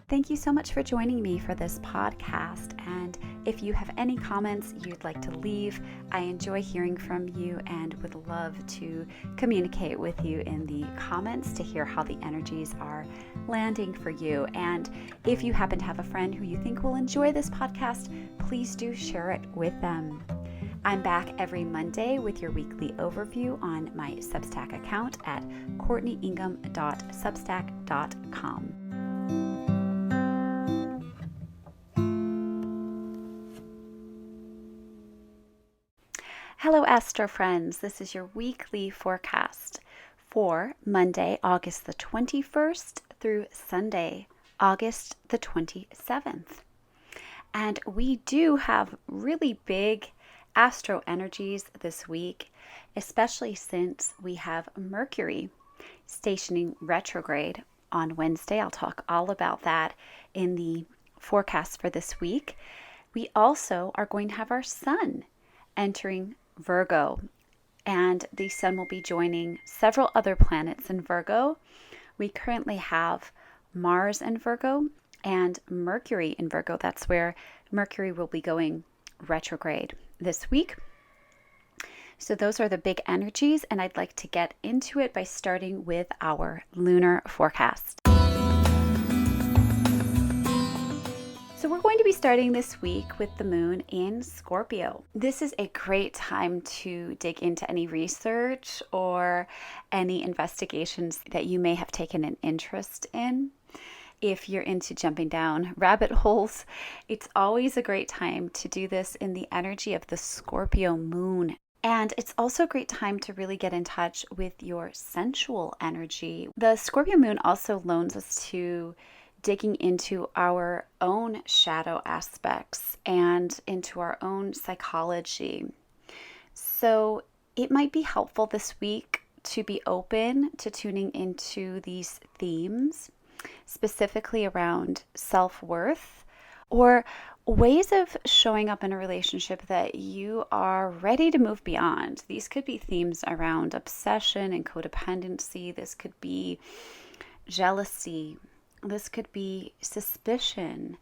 Thank you so much for joining me for this podcast. And if you have any comments you'd like to leave, I enjoy hearing from you and would love to communicate with you in the comments to hear how the energies are landing for you. And if you happen to have a friend who you think will enjoy this podcast, please do share it with them. I'm back every Monday with your weekly overview on my Substack account at courtneyingham.substack.com. Hello, Astro friends. This is your weekly forecast for Monday, August the 21st through Sunday, August the 27th. And we do have really big astro energies this week, especially since we have Mercury stationing retrograde on Wednesday. I'll talk all about that in the forecast for this week. We also are going to have our sun entering Virgo, and the sun will be joining several other planets in Virgo. We currently have Mars in Virgo and Mercury in Virgo. That's where Mercury will be going retrograde this week. So those are the big energies, and I'd like to get into it by starting with our lunar forecast. So we're going to be starting this week with the moon in Scorpio. This is a great time to dig into any research or any investigations that you may have taken an interest in. If you're into jumping down rabbit holes, it's always a great time to do this in the energy of the Scorpio moon. And it's also a great time to really get in touch with your sensual energy. The Scorpio moon also loans us to digging into our own shadow aspects and into our own psychology. So it might be helpful this week to be open to tuning into these themes, specifically around self-worth or ways of showing up in a relationship that you are ready to move beyond. These could be themes around obsession and codependency. This could be jealousy. This could be suspicion.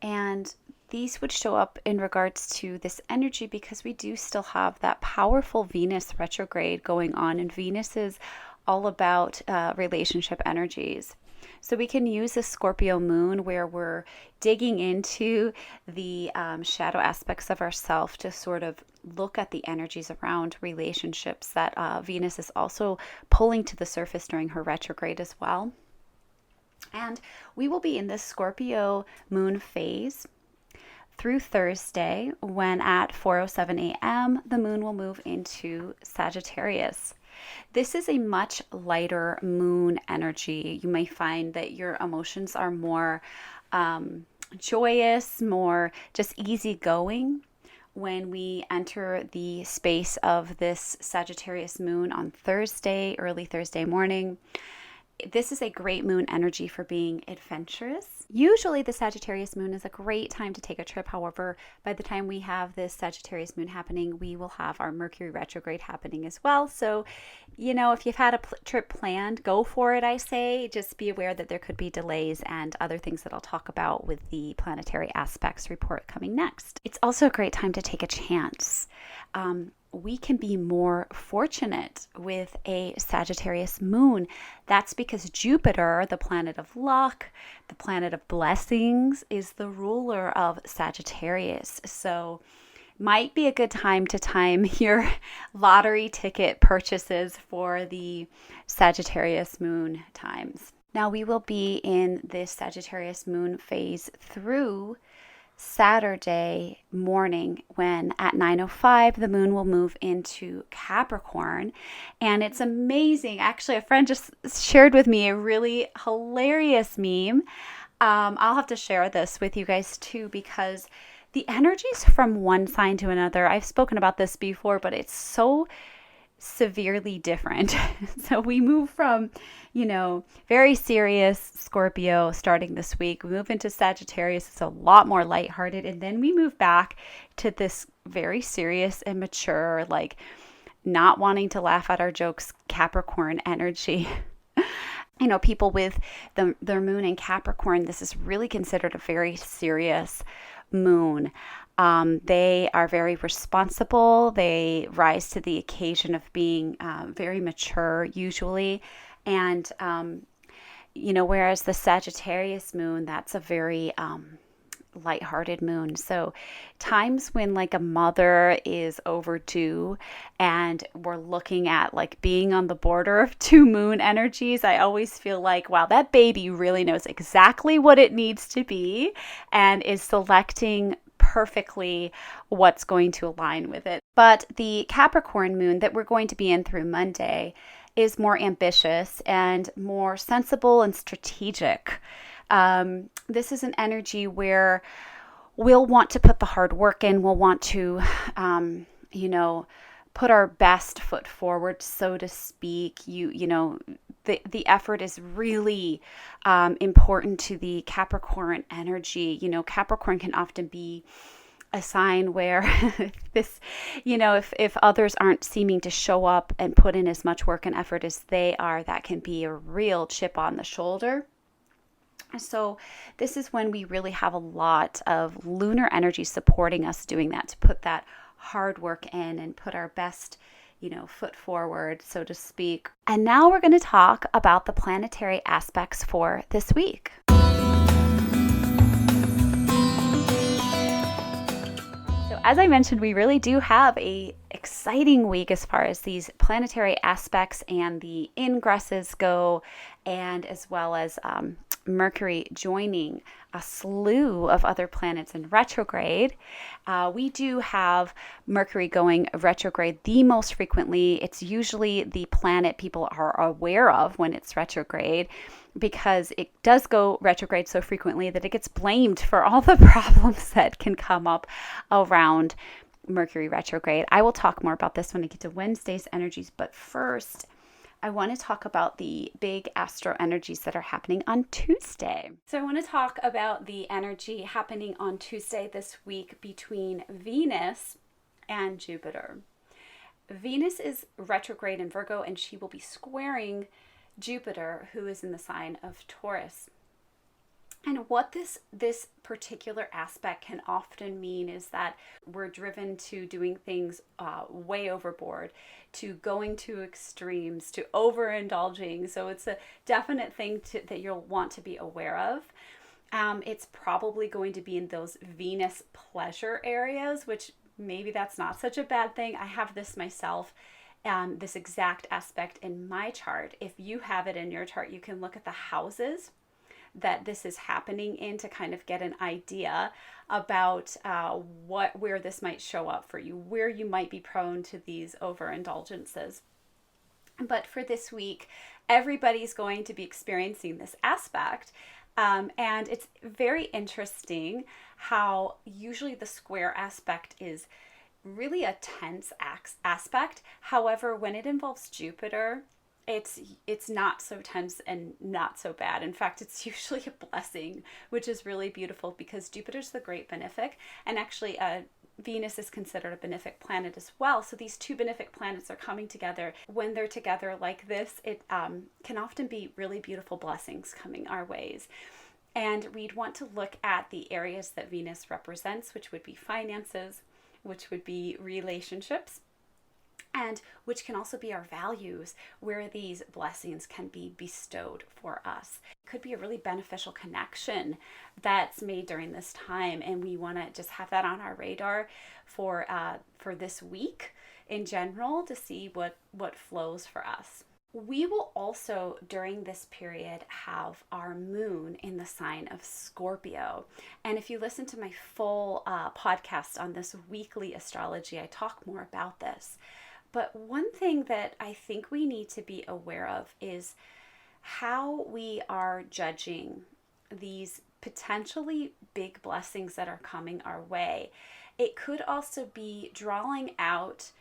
And these would show up in regards to this energy because we do still have that powerful Venus retrograde going on. And Venus is all about relationship energies. So we can use the Scorpio moon where we're digging into the shadow aspects of ourself to sort of look at the energies around relationships that Venus is also pulling to the surface during her retrograde as well. And we will be in this Scorpio moon phase through Thursday, when at 4:07 a.m. the moon will move into Sagittarius. This is a much lighter moon energy. You may find that your emotions are more joyous, more just easygoing when we enter the space of this Sagittarius moon on Thursday, early Thursday morning. This is a great moon energy for being adventurous. Usually the Sagittarius moon is a great time to take a trip. However, by the time we have this Sagittarius moon happening, we will have our Mercury retrograde happening as well. So, if you've had a trip planned, go for it, I say. Just be aware that there could be delays and other things that I'll talk about with the planetary aspects report coming next. It's also a great time to take a chance. We can be more fortunate with a Sagittarius moon. That's because Jupiter, the planet of luck, the planet of blessings, is the ruler of Sagittarius. So might be a good time to time your lottery ticket purchases for the Sagittarius moon times. Now we will be in this Sagittarius moon phase through Saturday morning, when at 9:05 the moon will move into Capricorn. And it's amazing. Actually, a friend just shared with me a really hilarious meme. I'll have to share this with you guys too, because the energies from one sign to another, I've spoken about this before, but it's so severely different. So we move from, very serious Scorpio starting this week. We move into Sagittarius. It's a lot more lighthearted. And then we move back to this very serious and mature, not wanting to laugh at our jokes, Capricorn energy. people with their moon in Capricorn, this is really considered a very serious moon. They are very responsible. They rise to the occasion of being very mature, usually. And, whereas the Sagittarius moon, that's a very lighthearted moon. So times when like a mother is overdue and we're looking at like being on the border of two moon energies, I always feel like, wow, that baby really knows exactly what it needs to be and is selecting perfectly what's going to align with it. But the Capricorn moon that we're going to be in through Monday is more ambitious and more sensible and strategic. This is an energy where we'll want to put the hard work in. We'll want to, put our best foot forward, so to speak. The effort is really important to the Capricorn energy. Capricorn can often be a sign where if others aren't seeming to show up and put in as much work and effort as they are, that can be a real chip on the shoulder. So this is when we really have a lot of lunar energy supporting us doing that, to put that hard work in and put our best, foot forward, so to speak. And now we're going to talk about the planetary aspects for this week. So as I mentioned, we really do have a exciting week as far as these planetary aspects and the ingresses go, and as well as Mercury joining a slew of other planets in retrograde. We do have Mercury going retrograde the most frequently. It's usually the planet people are aware of when it's retrograde, because it does go retrograde so frequently that it gets blamed for all the problems that can come up around Mercury retrograde. I will talk more about this when I get to Wednesday's energies, but first, I want to talk about the big astro energies that are happening on Tuesday. So I want to talk about the energy happening on Tuesday this week between Venus and Jupiter. Venus is retrograde in Virgo, and she will be squaring Jupiter, who is in the sign of Taurus. And what this particular aspect can often mean is that we're driven to doing things way overboard, to going to extremes, to overindulging. So it's a definite thing that you'll want to be aware of. It's probably going to be in those Venus pleasure areas, which maybe that's not such a bad thing. I have this myself. This exact aspect in my chart. If you have it in your chart, you can look at the houses that this is happening in to kind of get an idea about where this might show up for you, where you might be prone to these overindulgences. But for this week, everybody's going to be experiencing this aspect. And it's very interesting how usually the square aspect is really a tense aspect. However, when it involves Jupiter, it's not so tense and not so bad. In fact, it's usually a blessing, which is really beautiful because Jupiter's the great benefic, and actually Venus is considered a benefic planet as well. So these two benefic planets are coming together. When they're together like this, it can often be really beautiful blessings coming our ways. And we'd want to look at the areas that Venus represents, which would be finances, which would be relationships, and which can also be our values, where these blessings can be bestowed for us. It could be a really beneficial connection that's made during this time, and we want to just have that on our radar for this week in general to see what flows for us. We will also, during this period, have our moon in the sign of Scorpio. And if you listen to my full podcast on this weekly astrology, I talk more about this. But one thing that I think we need to be aware of is how we are judging these potentially big blessings that are coming our way. It could also be drawing out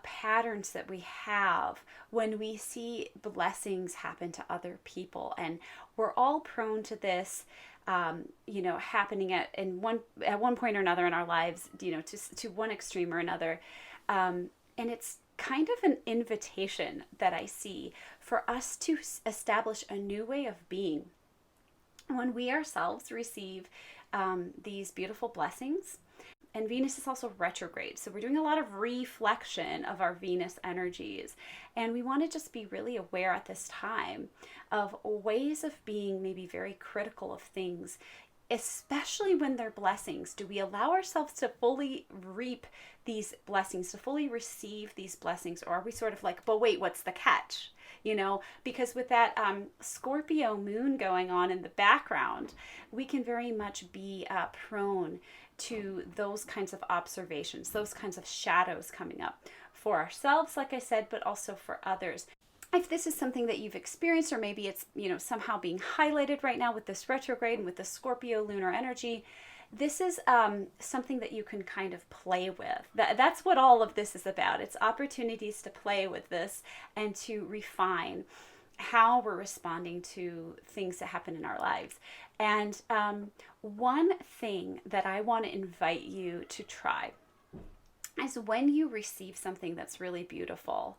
patterns that we have when we see blessings happen to other people. And we're all prone to this, happening at one point or another in our lives, to one extreme or another. And it's kind of an invitation that I see for us to establish a new way of being. When we ourselves receive these beautiful blessings, and Venus is also retrograde. So we're doing a lot of reflection of our Venus energies. And we want to just be really aware at this time of ways of being maybe very critical of things, especially when they're blessings. Do we allow ourselves to fully reap these blessings, to fully receive these blessings? Or are we sort of like, but wait, what's the catch? Because with that Scorpio moon going on in the background, we can very much be prone to those kinds of observations, those kinds of shadows coming up for ourselves, like I said, but also for others. If this is something that you've experienced, or maybe it's, somehow being highlighted right now with this retrograde and with the Scorpio lunar energy, this is something that you can kind of play with. That's what all of this is about. It's opportunities to play with this and to refine how we're responding to things that happen in our lives. And one thing that I want to invite you to try is when you receive something that's really beautiful,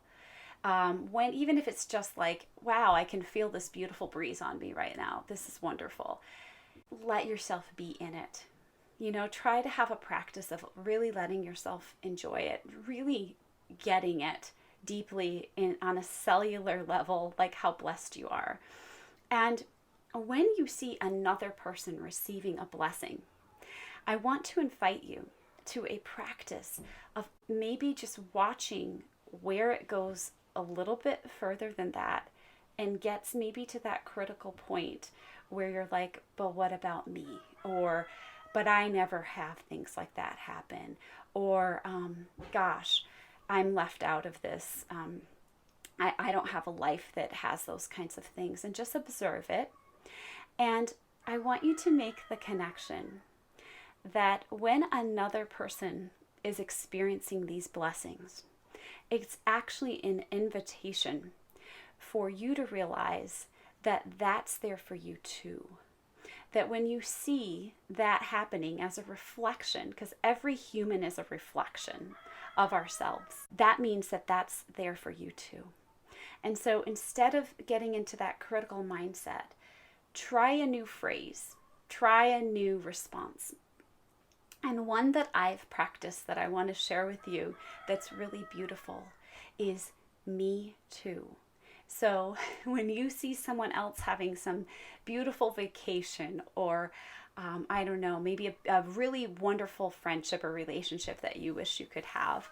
even if it's just like, wow, I can feel this beautiful breeze on me right now. This is wonderful. Let yourself be in it. Try to have a practice of really letting yourself enjoy it, really getting it deeply on a cellular level, like how blessed you are. And when you see another person receiving a blessing, I want to invite you to a practice of maybe just watching where it goes a little bit further than that and gets maybe to that critical point where you're like, but what about me? Or, but I never have things like that happen. Or, gosh, I'm left out of this. I don't have a life that has those kinds of things. And just observe it. And I want you to make the connection that when another person is experiencing these blessings, it's actually an invitation for you to realize that that's there for you too. That when you see that happening as a reflection, because every human is a reflection of ourselves, that means that that's there for you too. And so instead of getting into that critical mindset, try a new phrase, try a new response. And one that I've practiced that I want to share with you that's really beautiful is me too. So when you see someone else having some beautiful vacation or, I don't know, maybe a really wonderful friendship or relationship that you wish you could have,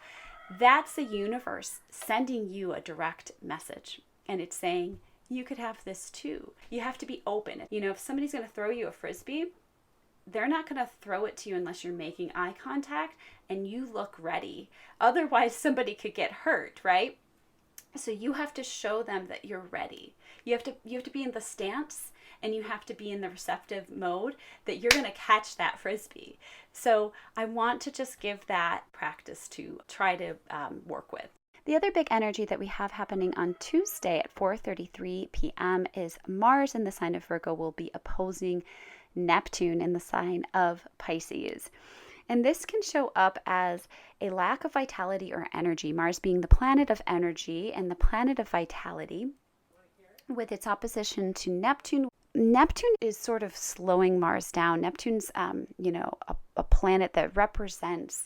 that's the universe sending you a direct message. And it's saying, you could have this too. You have to be open. If somebody's going to throw you a Frisbee, they're not going to throw it to you unless you're making eye contact and you look ready. Otherwise, somebody could get hurt, right? So you have to show them that you're ready. You have to be in the stance and you have to be in the receptive mode that you're going to catch that Frisbee. So I want to just give that practice to try to work with. The other big energy that we have happening on Tuesday at 4:33 p.m. is Mars in the sign of Virgo will be opposing Neptune in the sign of Pisces. And this can show up as a lack of vitality or energy, Mars being the planet of energy and the planet of vitality, with its opposition to Neptune. Neptune is sort of slowing Mars down. Neptune's, a planet that represents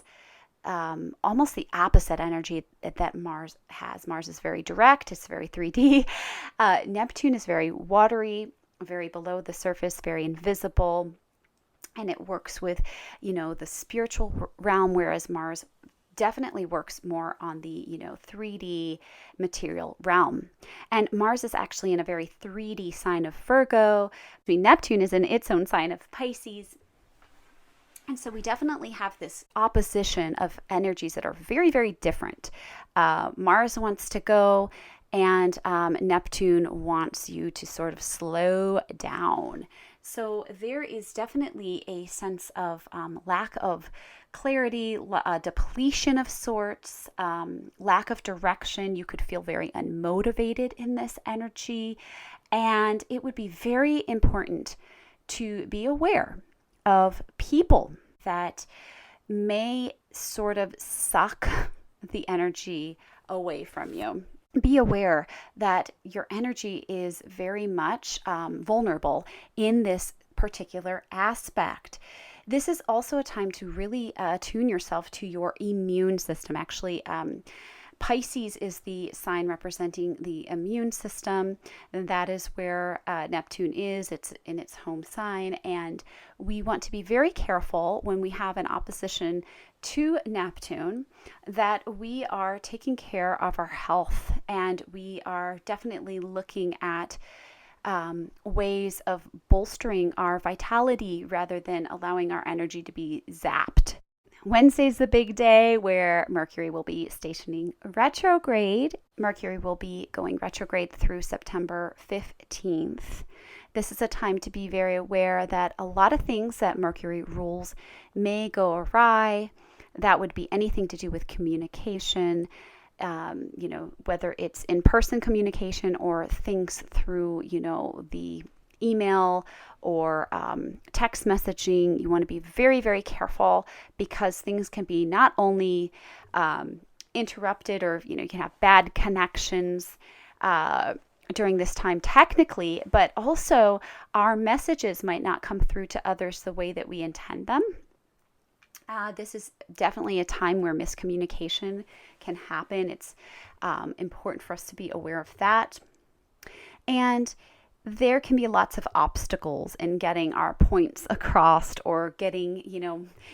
almost the opposite energy that Mars has. Mars is very direct. It's very 3D. Neptune is very watery, very below the surface, very invisible. And it works with, the spiritual realm, whereas Mars definitely works more on the, 3D material realm. And Mars is actually in a very 3D sign of Virgo. Neptune is in its own sign of Pisces. And so we definitely have this opposition of energies that are very, very different. Mars wants to go, and Neptune wants you to sort of slow down. So there is definitely a sense of lack of clarity, depletion of sorts, lack of direction. You could feel very unmotivated in this energy. And it would be very important to be aware of people that may sort of suck the energy away from you. Be aware that your energy is very much vulnerable in this particular aspect. This is also a time to really tune yourself to your immune system. Actually, Pisces is the sign representing the immune system, and that is where Neptune is. It's in its home sign, and we want to be very careful when we have an opposition to Neptune that we are taking care of our health, and we are definitely looking at ways of bolstering our vitality rather than allowing our energy to be zapped. Wednesday's the big day where Mercury will be stationing retrograde. Mercury will be going retrograde through September 15th. This is a time to be very aware that a lot of things that Mercury rules may go awry. That would be anything to do with communication, whether it's in-person communication or things through, the email or text messaging. You want to be very, very careful because things can be not only interrupted or, you can have bad connections during this time technically, but also our messages might not come through to others the way that we intend them. This is definitely a time where miscommunication can happen. It's important for us to be aware of that. And there can be lots of obstacles in getting our points across or getting,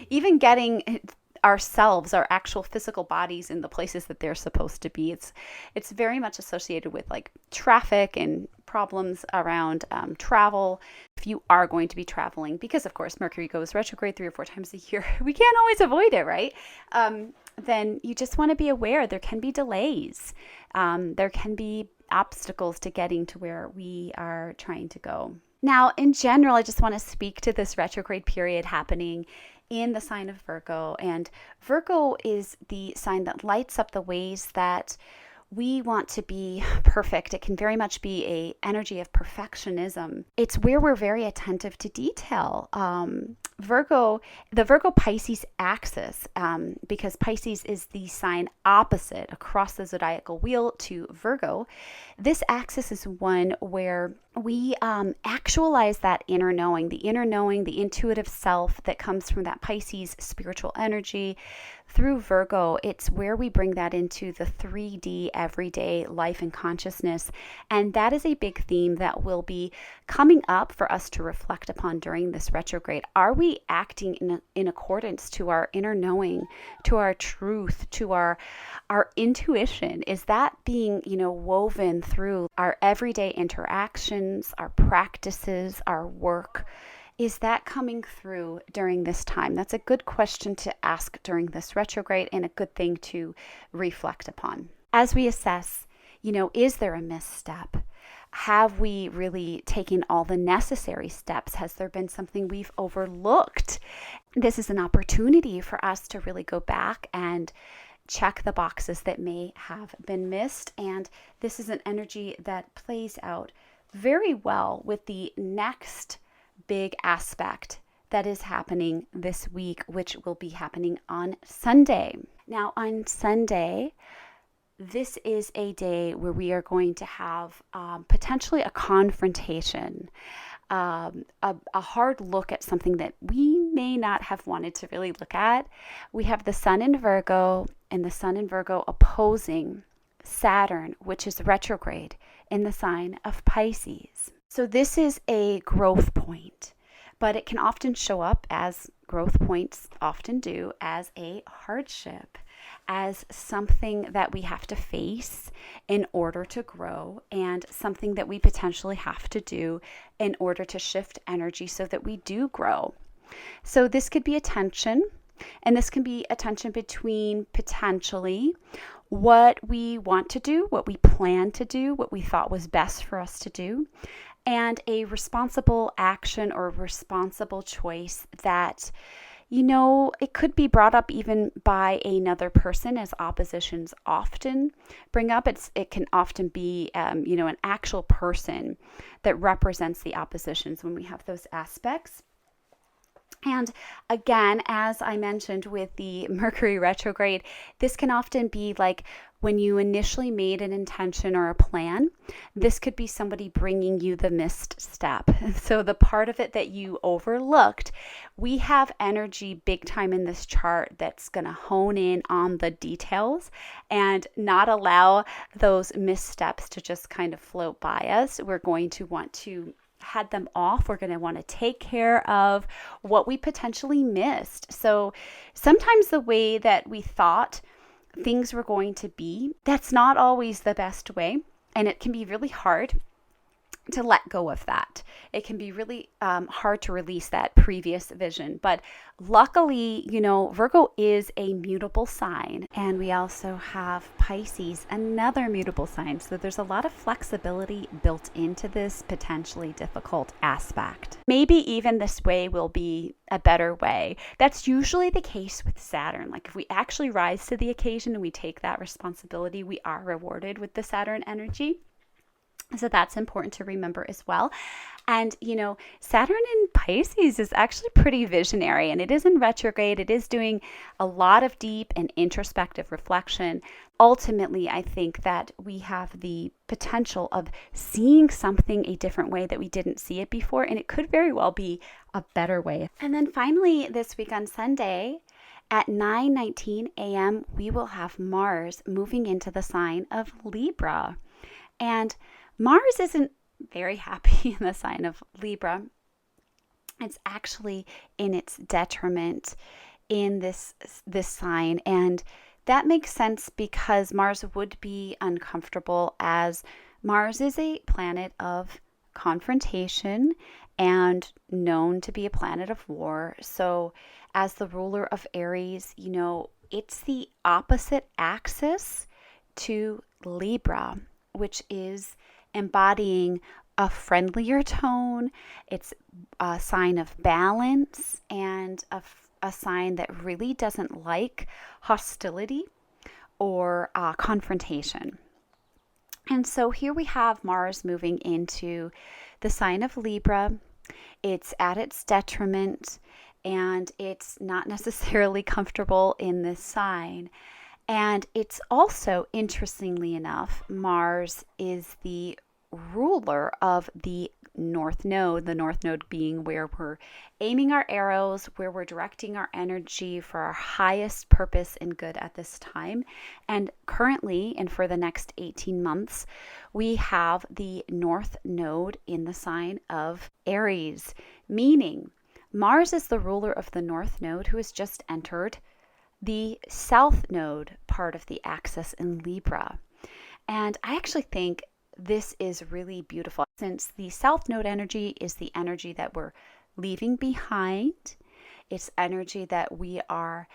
even getting ourselves, our actual physical bodies in the places that they're supposed to be. It's very much associated with like traffic and problems around travel. If you are going to be traveling, because of course Mercury goes retrograde 3 or 4 times a year, we can't always avoid it, right? Then you just want to be aware there can be delays. There can be obstacles to getting to where we are trying to go. Now, in general, I just want to speak to this retrograde period happening in the sign of Virgo. And Virgo is the sign that lights up the ways that we want to be perfect. It can very much be an energy of perfectionism. It's where we're very attentive to detail. The Virgo Pisces axis, because Pisces is the sign opposite across the zodiacal wheel to Virgo. This axis is one where we actualize that inner knowing, the intuitive self that comes from that Pisces spiritual energy. Through Virgo, it's where we bring that into the 3D everyday life and consciousness. And that is a big theme that will be coming up for us to reflect upon during this retrograde. Are we acting in accordance to our inner knowing, to our truth, to our intuition? Is that being, woven through our everyday interactions, our practices, our work? Is that coming through during this time? That's a good question to ask during this retrograde and a good thing to reflect upon. As we assess, is there a misstep? Have we really taken all the necessary steps? Has there been something we've overlooked? This is an opportunity for us to really go back and check the boxes that may have been missed. And this is an energy that plays out very well with the next big aspect that is happening this week, which will be happening on Sunday. Now, on Sunday, this is a day where we are going to have potentially a confrontation, a hard look at something that we may not have wanted to really look at. We have the Sun in Virgo, and the Sun in Virgo opposing Saturn, which is retrograde in the sign of Pisces. So this is a growth point, but it can often show up, as growth points often do, as a hardship, as something that we have to face in order to grow, and something that we potentially have to do in order to shift energy so that we do grow. So this could be a tension, and this can be a tension between potentially what we want to do, what we plan to do, what we thought was best for us to do, and a responsible action or responsible choice that, it could be brought up even by another person, as oppositions often bring up. It can often be, an actual person that represents the oppositions when we have those aspects. And again, as I mentioned with the Mercury retrograde, this can often be like when you initially made an intention or a plan, this could be somebody bringing you the missed step. So the part of it that you overlooked, we have energy big time in this chart that's going to hone in on the details and not allow those missteps to just kind of float by us. We're going to want to head them off. We're going to want to take care of what we potentially missed. So sometimes the way that we thought things were going to be, that's not always the best way. And it can be really hard to let go of that. It can be really hard to release that previous vision. But luckily, Virgo is a mutable sign. And we also have Pisces, another mutable sign. So there's a lot of flexibility built into this potentially difficult aspect. Maybe even this way will be a better way. That's usually the case with Saturn. Like if we actually rise to the occasion and we take that responsibility, we are rewarded with the Saturn energy. So that's important to remember as well. And, Saturn in Pisces is actually pretty visionary, and it is in retrograde. It is doing a lot of deep and introspective reflection. Ultimately, I think that we have the potential of seeing something a different way that we didn't see it before, and it could very well be a better way. And then finally, this week on Sunday, at 9:19 a.m., we will have Mars moving into the sign of Libra. And Mars isn't very happy in the sign of Libra. It's actually in its detriment in this sign. And that makes sense because Mars would be uncomfortable, as Mars is a planet of confrontation and known to be a planet of war. So as the ruler of Aries, it's the opposite axis to Libra, which is embodying a friendlier tone. It's a sign of balance and a sign that really doesn't like hostility or confrontation. And so here we have Mars moving into the sign of Libra. It's at its detriment, and it's not necessarily comfortable in this sign. And it's also, interestingly enough, Mars is the ruler of the North Node being where we're aiming our arrows, where we're directing our energy for our highest purpose and good at this time. And currently, and for the next 18 months, we have the North Node in the sign of Aries, meaning Mars is the ruler of the North Node, who has just entered the South Node part of the axis in Libra. And I actually think this is really beautiful, since the South Node energy is the energy that we're leaving behind. It's energy that we are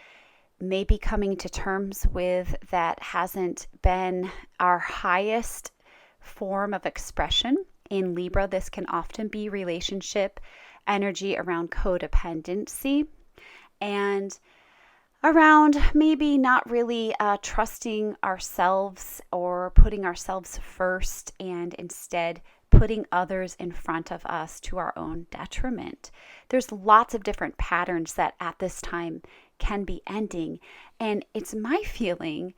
maybe coming to terms with that hasn't been our highest form of expression. In Libra, this can often be relationship energy around codependency and around maybe not really trusting ourselves or putting ourselves first, and instead putting others in front of us to our own detriment. There's lots of different patterns that at this time can be ending. And it's my feeling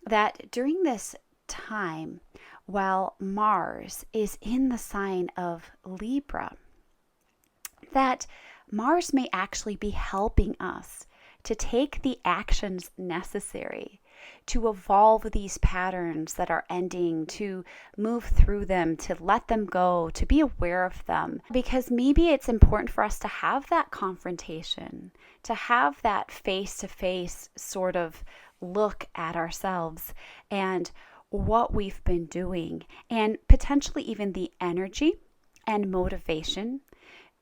that during this time, while Mars is in the sign of Libra, that Mars may actually be helping us to take the actions necessary to evolve these patterns that are ending, to move through them, to let them go, to be aware of them. Because maybe it's important for us to have that confrontation, to have that face-to-face sort of look at ourselves and what we've been doing, and potentially even the energy and motivation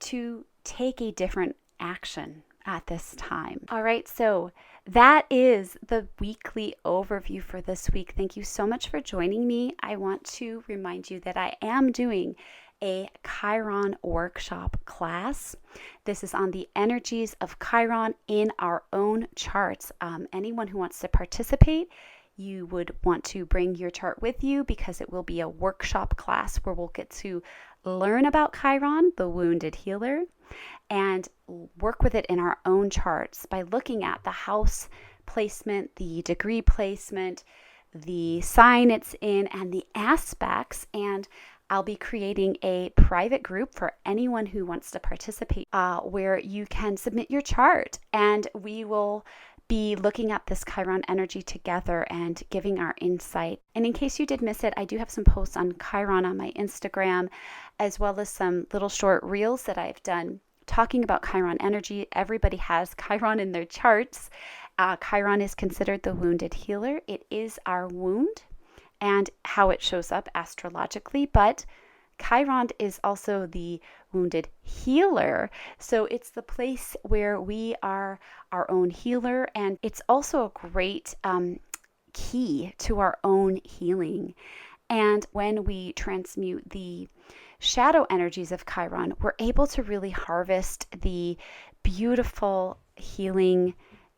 to take a different action at this time. All right, so that is the weekly overview for this week. Thank you so much for joining me. I want to remind you that I am doing a Chiron workshop class. This is on the energies of Chiron in our own charts. Anyone who wants to participate you would want to bring your chart with you because it will be a workshop class where we'll get to learn about Chiron, the wounded healer, and work with it in our own charts by looking at the house placement, the degree placement, the sign it's in, and the aspects. And I'll be creating a private group for anyone who wants to participate where you can submit your chart, and we will be looking at this Chiron energy together and giving our insight. And in case you did miss it, I do have some posts on Chiron on my Instagram, as well as some little short reels that I've done talking about Chiron energy. Everybody has Chiron in their charts. Chiron is considered the wounded healer. It is our wound and how it shows up astrologically, but Chiron is also the wounded healer. So it's the place where we are our own healer, and it's also a great key to our own healing. And when we transmute the shadow energies of Chiron, we're able to really harvest the beautiful healing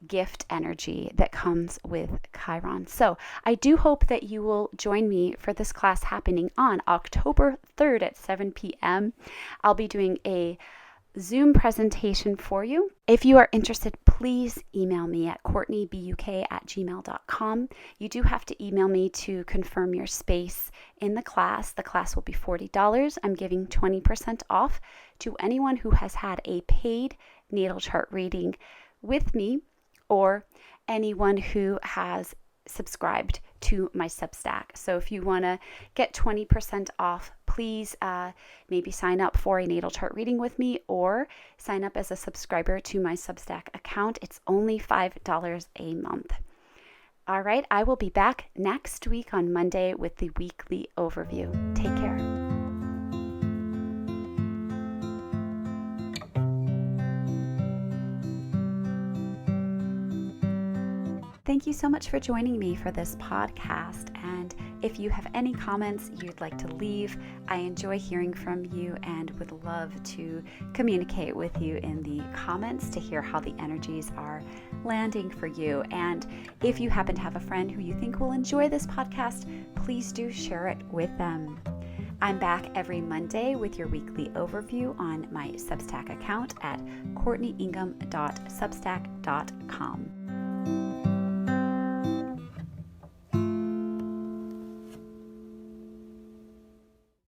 gift energy that comes with Chiron. So I do hope that you will join me for this class happening on October 3rd at 7 p.m. I'll be doing a Zoom presentation for you. If you are interested, please email me at courtneybuk@gmail.com. You do have to email me to confirm your space in the class. The class will be $40. I'm giving 20% off to anyone who has had a paid natal chart reading with me, or anyone who has subscribed to my Substack. So if you want to get 20% off, please maybe sign up for a natal chart reading with me, or sign up as a subscriber to my Substack account. It's only $5 a month. All right, I will be back next week on Monday with the weekly overview. Take care. Thank you so much for joining me for this podcast. And if you have any comments you'd like to leave, I enjoy hearing from you and would love to communicate with you in the comments to hear how the energies are landing for you. And if you happen to have a friend who you think will enjoy this podcast, please do share it with them. I'm back every Monday with your weekly overview on my Substack account at courtneyingham.substack.com.